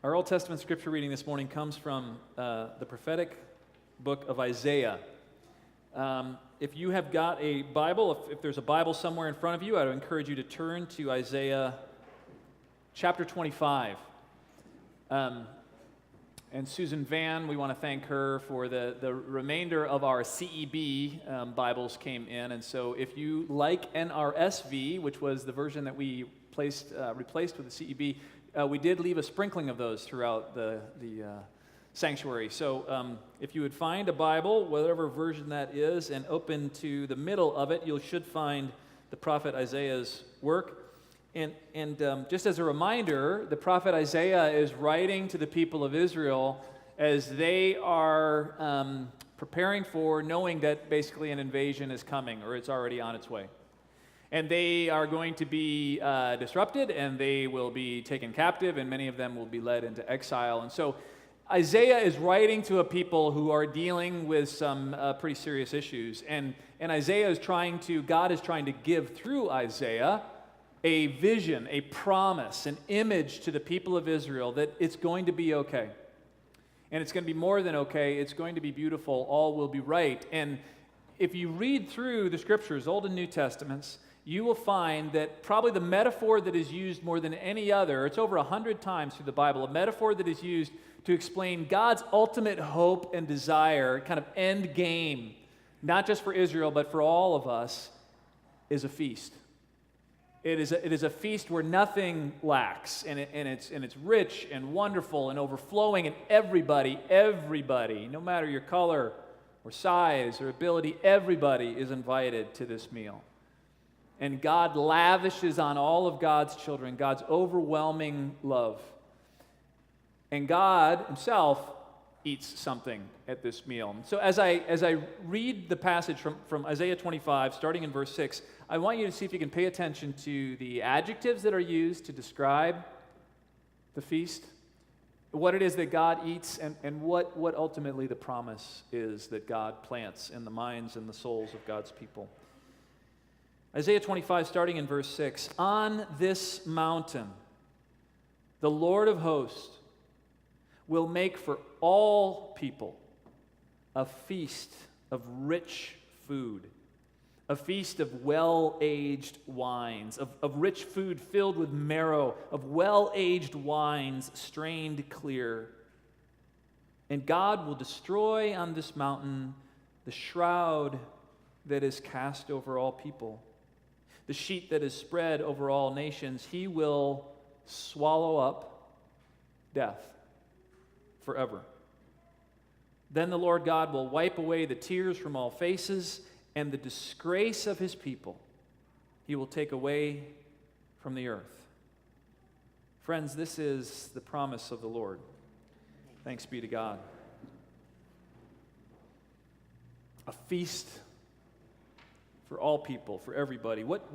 Our Old Testament scripture reading this morning comes from the prophetic book of Isaiah. If you have got a Bible, if there's a Bible somewhere in front of you, I would encourage you to turn to Isaiah chapter 25. And Susan Van, we want to thank her for the remainder of our CEB Bibles came in. And so if you like NRSV, which was the version that we replaced with the CEB, we did leave a sprinkling of those throughout the sanctuary. So if you would find a Bible, whatever version that is, and open to the middle of it, you should find the prophet Isaiah's work. And just as a reminder, the prophet Isaiah is writing to the people of Israel as they are preparing for, knowing that basically an invasion is coming, or it's already on its way. And they are going to be disrupted, and they will be taken captive, and many of them will be led into exile. And so Isaiah is writing to a people who are dealing with some pretty serious issues. And Isaiah is God is trying to give through Isaiah a vision, a promise, an image to the people of Israel that it's going to be okay. And it's going to be more than okay. It's going to be beautiful. All will be right. And if you read through the scriptures, Old and New Testaments, you will find that probably the metaphor that is used more than any other, it's over 100 times through the Bible, a metaphor that is used to explain God's ultimate hope and desire, kind of end game, not just for Israel, but for all of us, is a feast. It is a feast where nothing lacks, and it's rich and wonderful and overflowing, and everybody, no matter your color or size or ability, everybody is invited to this meal. And God lavishes on all of God's children God's overwhelming love. And God himself eats something at this meal. So as I read the passage from Isaiah 25, starting in verse 6, I want you to see if you can pay attention to the adjectives that are used to describe the feast, what it is that God eats, and what ultimately the promise is that God plants in the minds and the souls of God's people. Isaiah 25, starting in verse 6, "On this mountain, the Lord of hosts will make for all people a feast of rich food, a feast of well-aged wines, of rich food filled with marrow, of well-aged wines strained clear. And God will destroy on this mountain the shroud that is cast over all people, the sheet that is spread over all nations. He will swallow up death forever. Then the Lord God will wipe away the tears from all faces, and the disgrace of his people he will take away from the earth." Friends, this is the promise of the Lord. Thanks be to God. A feast for all people, for everybody. What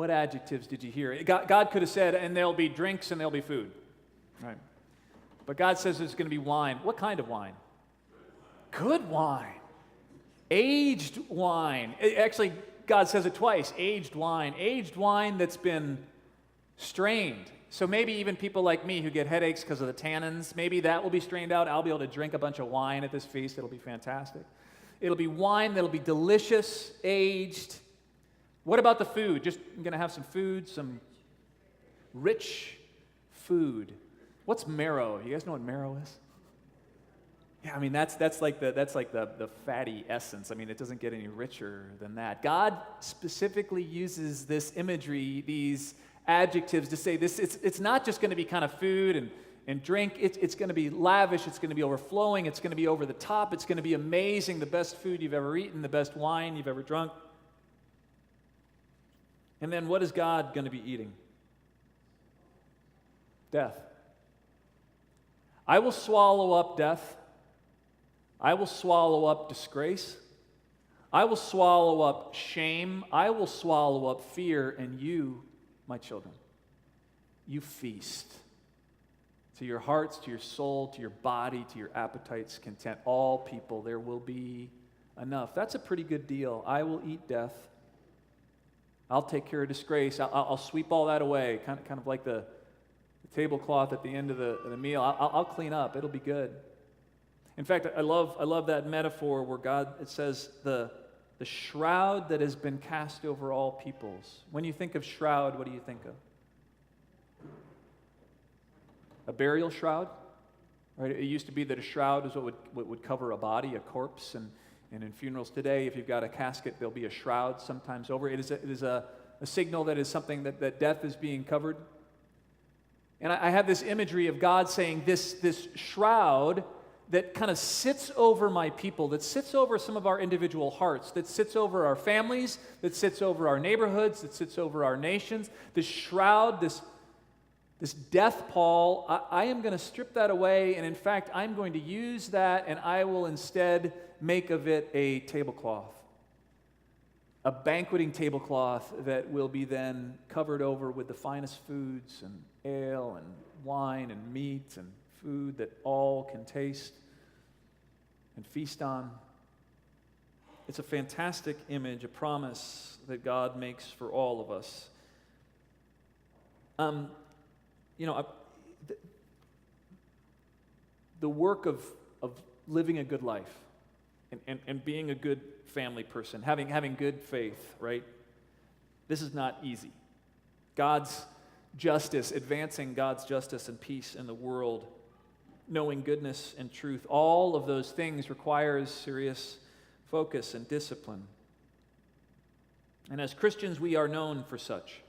adjectives did you hear? God could have said, "And there'll be drinks and there'll be food." Right? But God says there's going to be wine. What kind of wine? Good wine. Aged wine. Actually, God says it twice. Aged wine. Aged wine that's been strained. So maybe even people like me who get headaches because of the tannins, maybe that will be strained out. I'll be able to drink a bunch of wine at this feast. It'll be fantastic. It'll be wine that'll be delicious, aged. What about the food? I'm going to have some food, some rich food. What's marrow? You guys know what marrow is? Yeah, I mean that's like the fatty essence. I mean, it doesn't get any richer than that. God specifically uses this imagery, these adjectives, to say this. It's not just going to be kind of food and drink. It's going to be lavish. It's going to be overflowing. It's going to be over the top. It's going to be amazing. The best food you've ever eaten, the best wine you've ever drunk. And then what is God going to be eating? Death. I will swallow up death. I will swallow up disgrace. I will swallow up shame. I will swallow up fear. And you, my children, you feast. To your hearts, to your soul, to your body, to your appetite's content. All people, there will be enough. That's a pretty good deal. I will eat death. I'll take care of disgrace. I'll sweep all that away. Kind of like the tablecloth at the end of the meal. I'll clean up. It'll be good. In fact, I love that metaphor where it says the shroud that has been cast over all peoples. When you think of shroud, what do you think of? A burial shroud? Right? It used to be that a shroud is what would cover a body, a corpse, and in funerals today, if you've got a casket, there'll be a shroud sometimes over it. It is a signal that is something that death is being covered. And I have this imagery of God saying this shroud that kind of sits over my people, that sits over some of our individual hearts, that sits over our families, that sits over our neighborhoods, that sits over our nations. This shroud, this death pall, I am going to strip that away, and in fact, I'm going to use that, and I will instead make of it a tablecloth, a banqueting tablecloth that will be then covered over with the finest foods and ale and wine and meat and food that all can taste and feast on. It's a fantastic image, a promise that God makes for all of us. The work of living a good life and being a good family person, having good faith, right? This is not easy. God's justice, advancing God's justice and peace in the world, knowing goodness and truth, all of those things requires serious focus and discipline. And as Christians, we are known for such.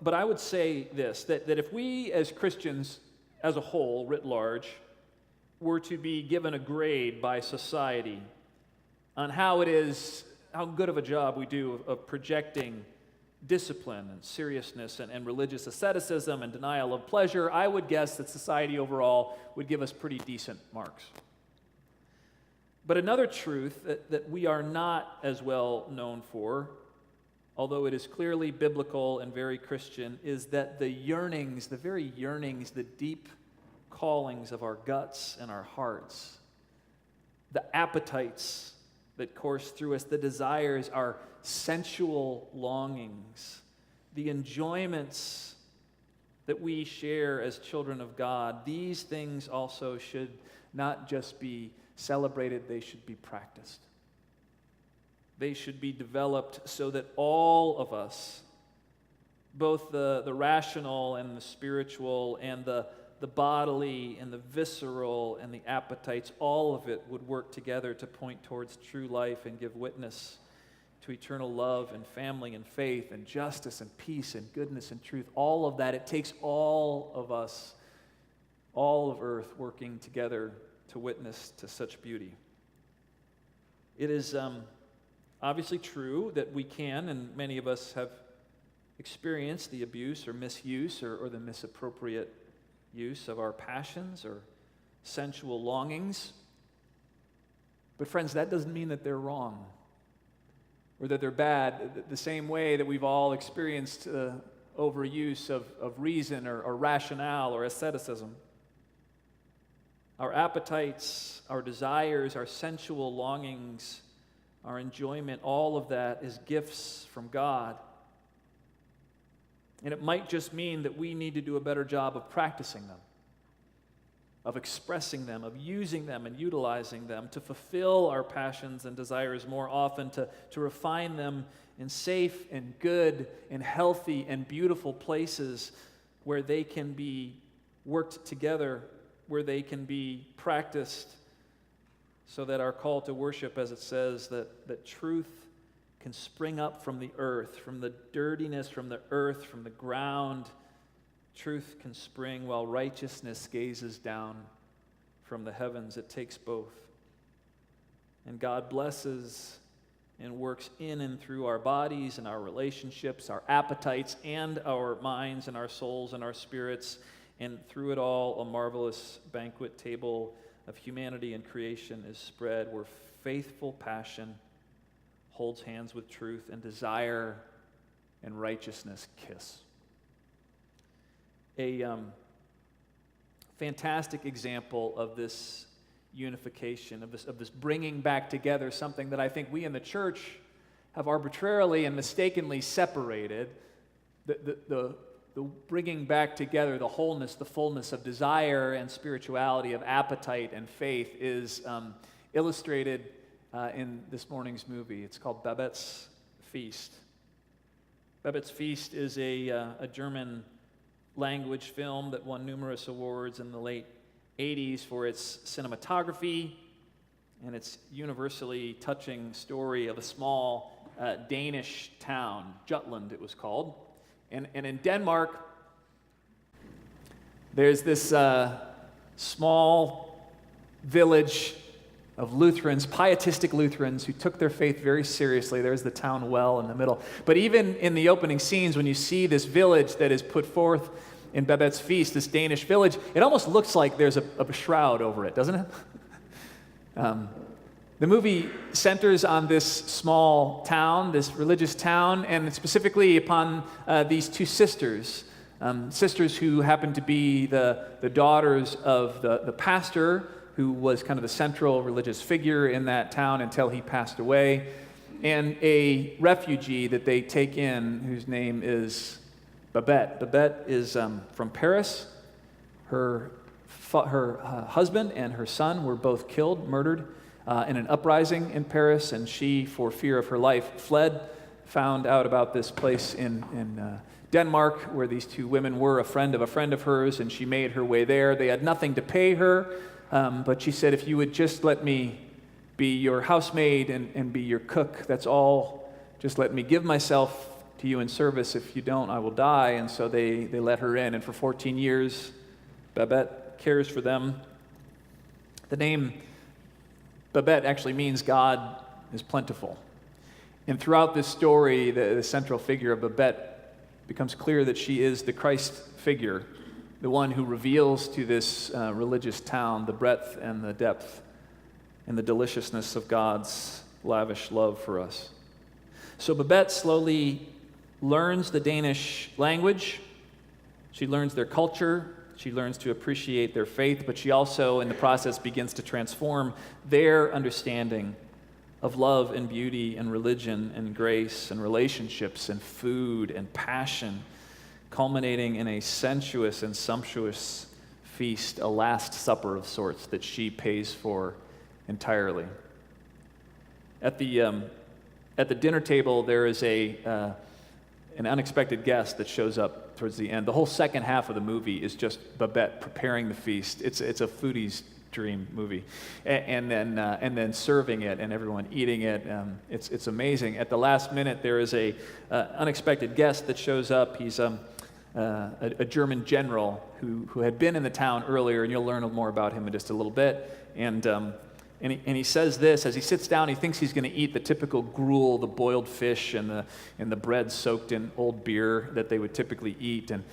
But I would say this, that if we as Christians as a whole, writ large, were to be given a grade by society on how good of a job we do of projecting discipline and seriousness and religious asceticism and denial of pleasure, I would guess that society overall would give us pretty decent marks. But another truth that we are not as well known for, although it is clearly biblical and very Christian, is that the very yearnings, the deep callings of our guts and our hearts, the appetites that course through us, the desires, our sensual longings, the enjoyments that we share as children of God, these things also should not just be celebrated, they should be practiced. They should be developed so that all of us, both the rational and the spiritual and the bodily and the visceral and the appetites, all of it would work together to point towards true life and give witness to eternal love and family and faith and justice and peace and goodness and truth. All of that, it takes all of us, all of earth working together to witness to such beauty. It is obviously true that we can, and many of us have experienced the abuse or misuse or the misappropriate use of our passions or sensual longings. But friends, that doesn't mean that they're wrong or that they're bad. The same way that we've all experienced overuse of reason or rationale or asceticism. Our appetites, our desires, our sensual longings, our enjoyment, all of that is gifts from God. And it might just mean that we need to do a better job of practicing them, of expressing them, of using them and utilizing them to fulfill our passions and desires more often, to refine them in safe and good and healthy and beautiful places where they can be worked together, where they can be practiced, so that our call to worship, as it says, that truth can spring up from the earth, from the dirtiness, from the earth, from the ground. Truth can spring while righteousness gazes down from the heavens. It takes both. And God blesses and works in and through our bodies and our relationships, our appetites and our minds and our souls and our spirits. And through it all, a marvelous banquet table of humanity and creation is spread where faithful passion holds hands with truth, and desire and righteousness kiss. A fantastic example of this unification, of this bringing back together, something that I think we in the church have arbitrarily and mistakenly separated. The bringing back together the wholeness, the fullness of desire and spirituality, of appetite and faith is illustrated in this morning's movie. It's called Babette's Feast. Babette's Feast is a German language film that won numerous awards in the late 80s for its cinematography and its universally touching story of a small Danish town, Jutland it was called. And in Denmark, there's this small village of Lutherans, pietistic Lutherans, who took their faith very seriously. There's the town well in the middle. But even in the opening scenes, when you see this village that is put forth in Babette's Feast, this Danish village, it almost looks like there's a shroud over it, doesn't it? The movie centers on this small town, this religious town, and specifically upon these two sisters, sisters who happen to be the daughters of the pastor, who was kind of the central religious figure in that town until he passed away, and a refugee that they take in whose name is Babette. Babette is from Paris. Her husband and her son were both killed, murdered in an uprising in Paris, and she, for fear of her life, fled, found out about this place in Denmark where these two women were, a friend of hers, and she made her way there. They had nothing to pay her, but she said, if you would just let me be your housemaid and be your cook, that's all. Just let me give myself to you in service. If you don't, I will die. And so they let her in. And for 14 years, Babette cares for them. The name Babette actually means God is plentiful. And throughout this story, the central figure of Babette becomes clear that she is the Christ figure, the one who reveals to this religious town the breadth and the depth and the deliciousness of God's lavish love for us. So Babette slowly learns the Danish language. She learns their culture. She learns to appreciate their faith, but she also, in the process, begins to transform their understanding of love and beauty and religion and grace and relationships and food and passion, culminating in a sensuous and sumptuous feast, a last supper of sorts that she pays for entirely. At the dinner table, there is an unexpected guest that shows up towards the end. The whole second half of the movie is just Babette preparing the feast. It's a foodie's dream movie, and then serving it and everyone eating it. It's amazing. At the last minute, there is a unexpected guest that shows up. He's a German general who had been in the town earlier, and you'll learn more about him in just a little bit. And he says this, as he sits down, he thinks he's going to eat the typical gruel, the boiled fish and the bread soaked in old beer that they would typically eat. And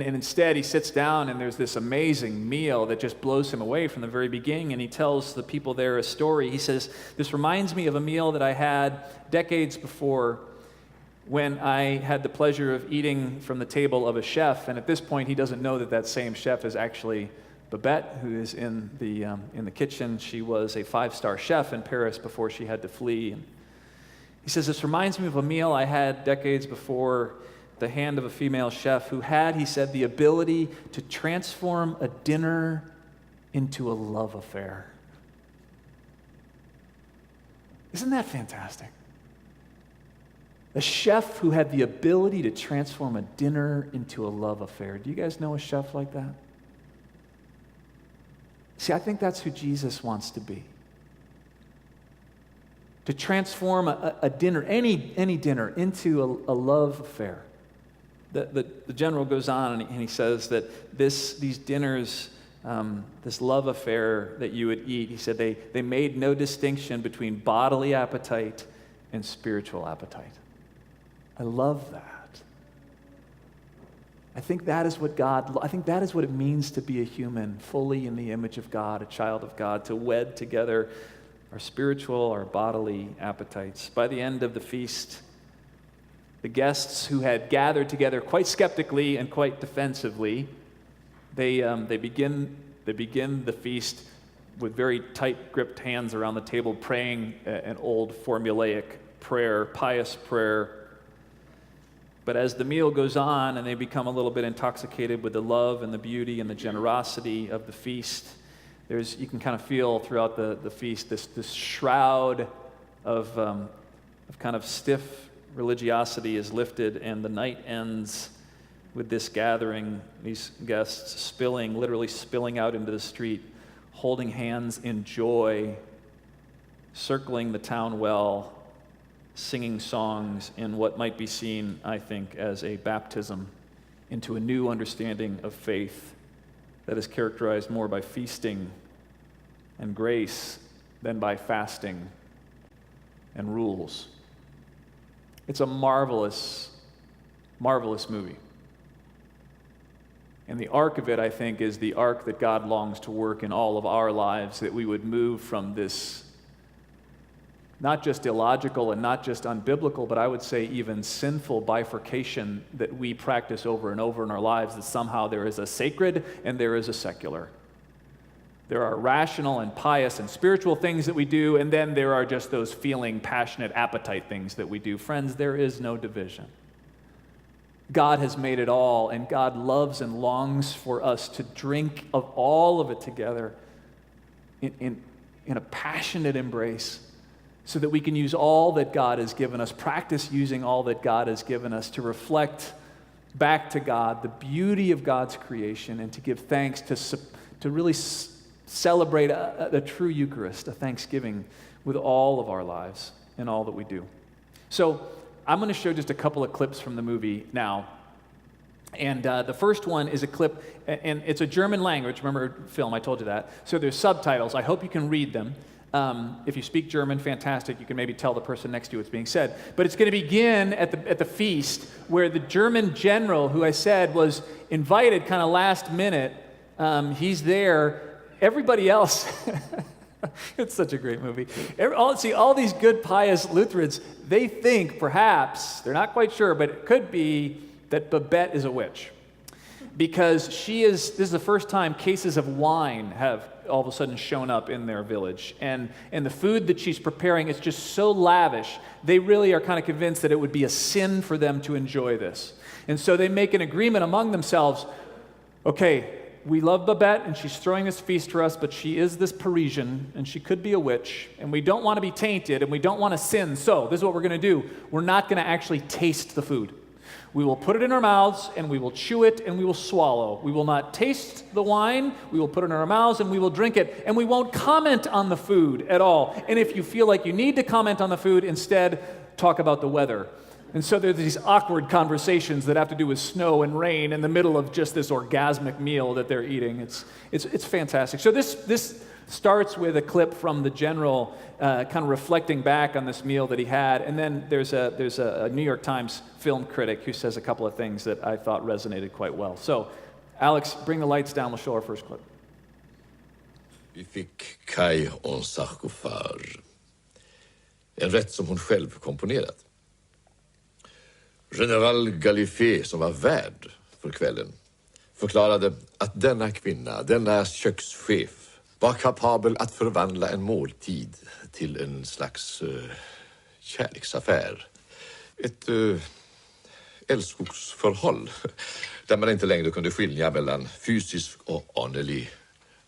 instead he sits down and there's this amazing meal that just blows him away from the very beginning. And he tells the people there a story. He says, this reminds me of a meal that I had decades before when I had the pleasure of eating from the table of a chef. And at this point he doesn't know that same chef is actually Babette, who is in the kitchen. She was a 5-star chef in Paris before she had to flee. And he says, this reminds me of a meal I had decades before, the hand of a female chef who had, he said, the ability to transform a dinner into a love affair. Isn't that fantastic? A chef who had the ability to transform a dinner into a love affair. Do you guys know a chef like that? See, I think that's who Jesus wants to be. To transform a dinner, any dinner, into a love affair. The general goes on and he says that these dinners, this love affair that you would eat, he said they made no distinction between bodily appetite and spiritual appetite. I love that. I think that is what it means to be a human, fully in the image of God, a child of God, to wed together our spiritual, our bodily appetites. By the end of the feast, the guests who had gathered together quite skeptically and quite defensively, they begin the feast with very tight-gripped hands around the table, praying an old formulaic prayer, pious prayer. But as the meal goes on and they become a little bit intoxicated with the love and the beauty and the generosity of the feast, you can kind of feel throughout the feast this shroud of kind of stiff religiosity is lifted, and the night ends with this gathering, these guests literally spilling out into the street, holding hands in joy, circling the town well, singing songs in what might be seen, I think, as a baptism into a new understanding of faith that is characterized more by feasting and grace than by fasting and rules. It's a marvelous, marvelous movie. And the arc of it, I think, is the arc that God longs to work in all of our lives, that we would move from this not just illogical and not just unbiblical, but I would say even sinful bifurcation that we practice over and over in our lives, that somehow there is a sacred and there is a secular. There are rational and pious and spiritual things that we do, and then there are just those feeling, passionate, appetite things that we do. Friends, there is no division. God has made it all, and God loves and longs for us to drink of all of it together in a passionate embrace, so that we can use all that God has given us, practice using all that God has given us to reflect back to God the beauty of God's creation, and to give thanks, to really celebrate a true Eucharist, a Thanksgiving with all of our lives and all that we do. So I'm going to show just a couple of clips from the movie now. And the first one is a clip, and it's a German language. Remember, film, I told you that. So there's subtitles. I hope you can read them. If you speak German, fantastic. You can maybe tell the person next to you what's being said. But it's going to begin at the feast, where the German general, who I said was invited kind of last minute, he's there. Everybody else, it's such a great movie. All these good, pious Lutherans, they think perhaps, they're not quite sure, but it could be that Babette is a witch. Because this is the first time cases of wine have all of a sudden shown up in their village. And the food that she's preparing is just so lavish, they really are kind of convinced that it would be a sin for them to enjoy this. And so they make an agreement among themselves. Okay, we love Babette, and she's throwing this feast for us, but she is this Parisian, and she could be a witch, and we don't want to be tainted, and we don't want to sin. So this is what we're going to do. We're not going to actually taste the food. We will put it in our mouths, and we will chew it, and we will swallow. We will not taste the wine. We will put it in our mouths, and we will drink it. And we won't comment on the food at all. And if you feel like you need to comment on the food, instead, talk about the weather. And so there's these awkward conversations that have to do with snow and rain in the middle of just this orgasmic meal that they're eating. It's fantastic. So this starts with a clip from the general kind of reflecting back on this meal that he had. And then there's a New York Times film critic who says a couple of things that I thought resonated quite well. So, Alex, bring the lights down. We'll show our first clip. Vi fick Kai en sarkofage. En rätt som hon själv komponerat. General Gallifet, som var värd för kvällen, förklarade att denna kvinna, denna kökschef, var kapabel att förvandla en måltid till en slags kärleksaffär. Ett älskogsförhåll där man inte längre kunde skilja mellan fysisk och andlig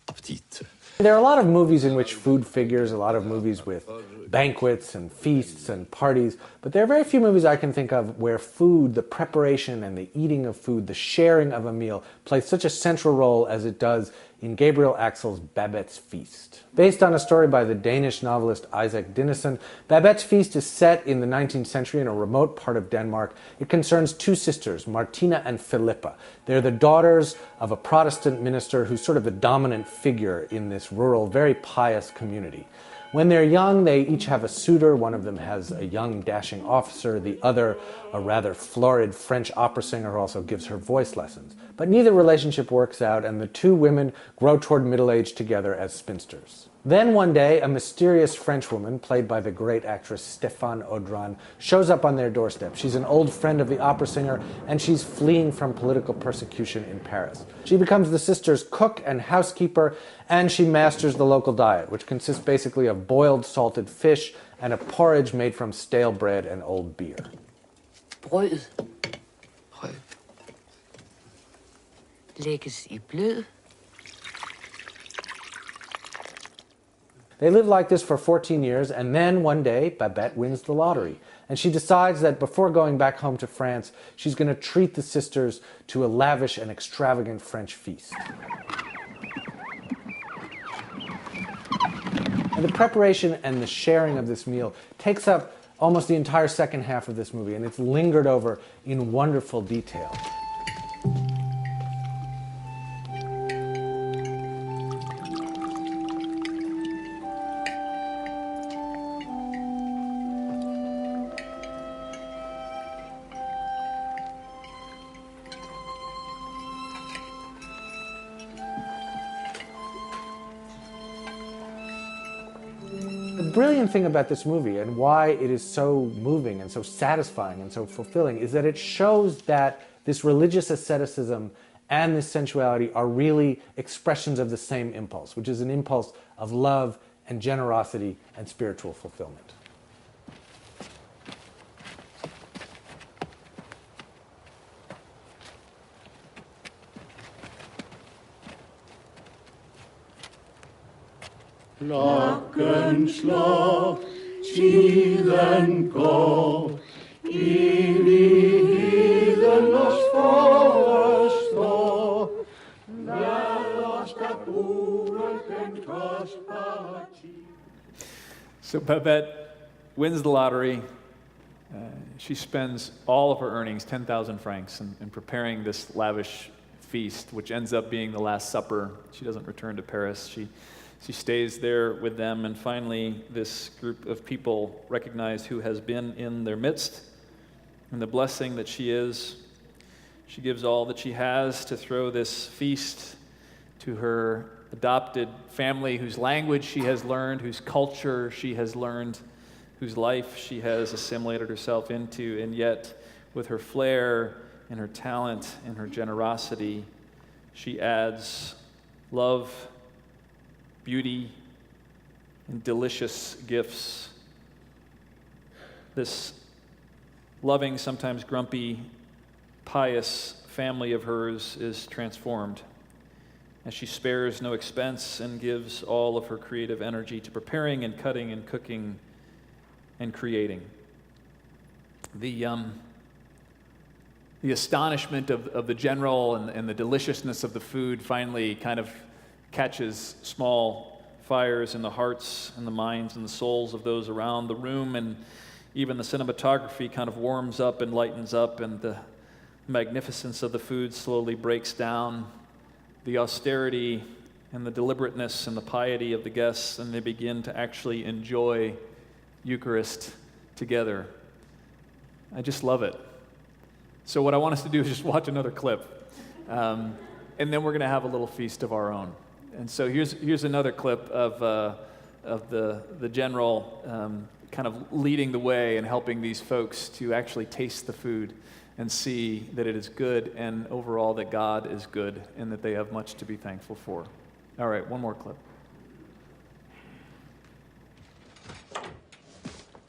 aptit. There are a lot of movies in which food figures, a lot of movies with banquets and feasts and parties, but there are very few movies I can think of where food, the preparation and the eating of food, the sharing of a meal, plays such a central role as it does in Gabriel Axel's Babette's Feast. Based on a story by the Danish novelist Isaac Dinesen, Babette's Feast is set in the 19th century in a remote part of Denmark. It concerns two sisters, Martina and Philippa. They're the daughters of a Protestant minister who's sort of the dominant figure in this rural, very pious community. When they're young, they each have a suitor. One of them has a young, dashing officer. The other, a rather florid French opera singer who also gives her voice lessons. But neither relationship works out, and the two women grow toward middle age together as spinsters. Then one day, a mysterious Frenchwoman, played by the great actress Stéphane Audran, shows up on their doorstep. She's an old friend of the opera singer, and she's fleeing from political persecution in Paris. She becomes the sisters' cook and housekeeper, and she masters the local diet, which consists basically of boiled salted fish and a porridge made from stale bread and old beer. Brød. lægges i blød. They live like this for 14 years, and then one day, Babette wins the lottery. And she decides that before going back home to France, she's going to treat the sisters to a lavish and extravagant French feast. And the preparation and the sharing of this meal takes up almost the entire second half of this movie, and it's lingered over in wonderful detail. The brilliant thing about this movie and why it is so moving and so satisfying and so fulfilling is that it shows that this religious asceticism and this sensuality are really expressions of the same impulse, which is an impulse of love and generosity and spiritual fulfillment. Klokken slår, tiden går, evigheden os forestår. Lad os da bruge den kostbare tid. So Babette wins the lottery. She spends all of her earnings, 10,000 francs, in preparing this lavish feast, which ends up being the Last Supper. She doesn't return to Paris. She stays there with them, and finally this group of people recognize who has been in their midst and the blessing that she is. She gives all that she has to throw this feast to her adopted family, whose language she has learned, whose culture she has learned, whose life she has assimilated herself into, and yet with her flair and her talent and her generosity, she adds love, beauty, and delicious gifts. This loving, sometimes grumpy, pious family of hers is transformed as she spares no expense and gives all of her creative energy to preparing and cutting and cooking and creating. The astonishment of the general and the deliciousness of the food finally kind of catches small fires in the hearts and the minds and the souls of those around the room, and even the cinematography kind of warms up and lightens up, and the magnificence of the food slowly breaks down the austerity and the deliberateness and the piety of the guests, and they begin to actually enjoy Eucharist together. I just love it. So what I want us to do is just watch another clip, and then we're going to have a little feast of our own. And so here's another clip of the general kind of leading the way and helping these folks to actually taste the food and see that it is good, and overall that God is good and that they have much to be thankful for. All right, one more clip.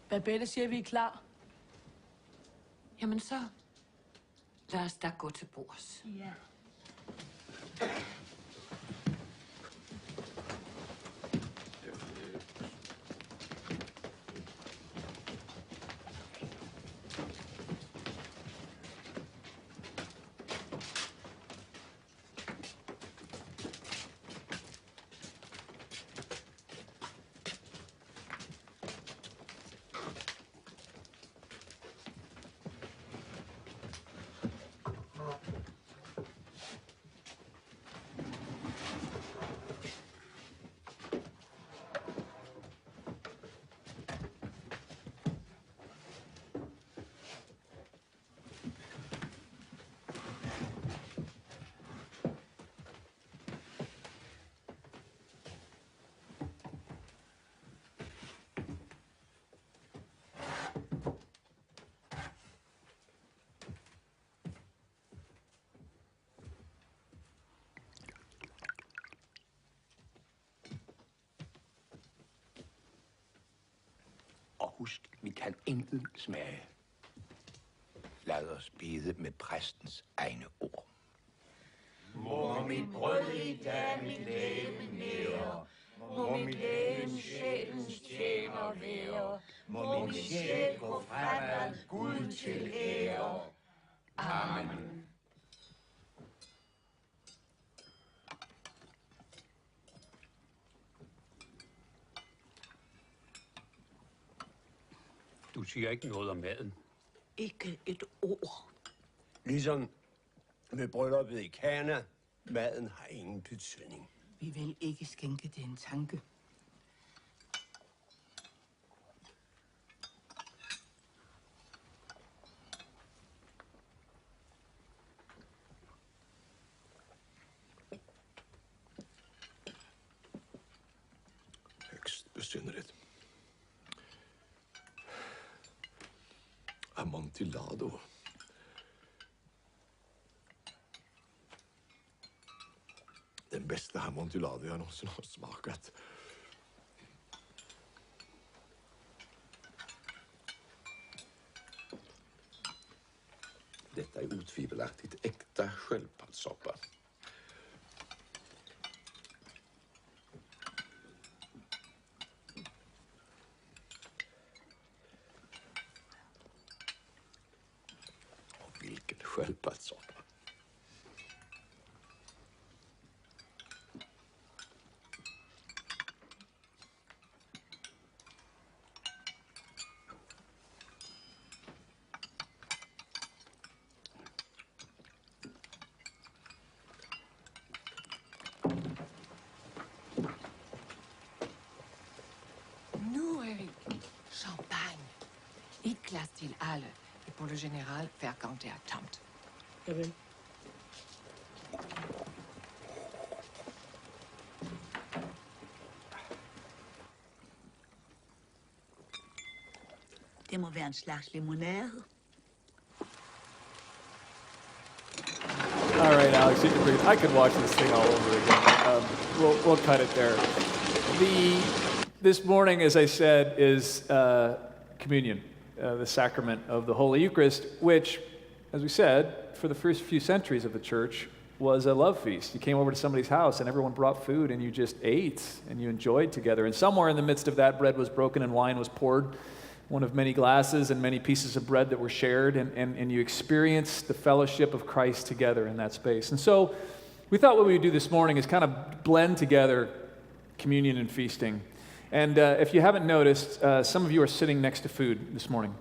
Babette siger, vi klar. Jamen så, lad os da gå til bords. Ja. Og husk, vi kan intet smage. Lad os bede med præstens egne ord. Må mit brød i dag mit leben nære. Må mit leben sjælens tjener være. Må min sjæl gå fremad Gud til ære. Amen. Du siger ikke noget om maden. Ikke et ord. Ligesom med brylluppet i Kana, maden har ingen betydning. Vi vil ikke skænke det en tanke. Högst besynnerligt. Amontillado. Den bästa amontillado jag någonsin har smakat. Detta är otvivelaktigt äkta sköldpaddssoppa. Och vilken sköldpaddssoppa. Nu, Erik. Champagne. Et glas til alle. Et pour le général, faire quand det er tomt. Jeg vil. Det må være en slags limonade. All right, Alex, you can bring it. I could watch this thing all over again. We'll cut it there. This morning, as I said, is communion, the sacrament of the Holy Eucharist, which, as we said, for the first few centuries of the church, was a love feast. You came over to somebody's house and everyone brought food and you just ate and you enjoyed together. And somewhere in the midst of that, bread was broken and wine was poured, one of many glasses and many pieces of bread that were shared, and you experienced the fellowship of Christ together in that space. And so we thought what we would do this morning is kind of blend together communion and feasting. And if you haven't noticed, some of you are sitting next to food this morning.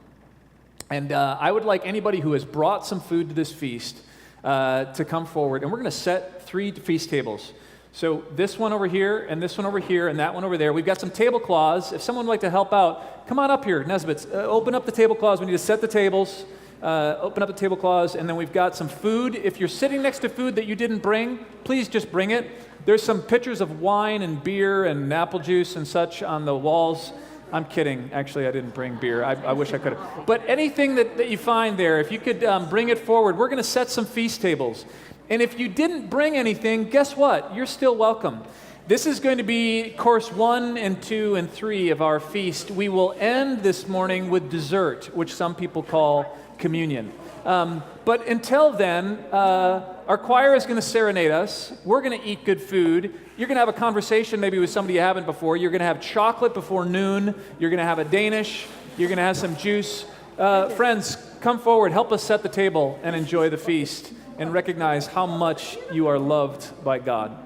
And I would like anybody who has brought some food to this feast to come forward. And we're going to set 3 feast tables. So this one over here, and this one over here, and that one over there. We've got some tablecloths. If someone would like to help out, come on up here, Nesbits. Open up the tablecloths. We need to set the tables. Open up the tablecloths, and then we've got some food. If you're sitting next to food that you didn't bring, please just bring it. There's some pictures of wine and beer and apple juice and such on the walls. I'm kidding. Actually, I didn't bring beer. I wish I could have. But anything that you find there, if you could bring it forward, we're going to set some feast tables. And if you didn't bring anything, guess what? You're still welcome. This is going to be course 1 and 2 and 3 of our feast. We will end this morning with dessert, which some people call communion. But until then, our choir is going to serenade us. We're going to eat good food. You're going to have a conversation maybe with somebody you haven't before. You're going to have chocolate before noon. You're going to have a Danish. You're going to have some juice. Friends, come forward. Help us set the table and enjoy the feast and recognize how much you are loved by God.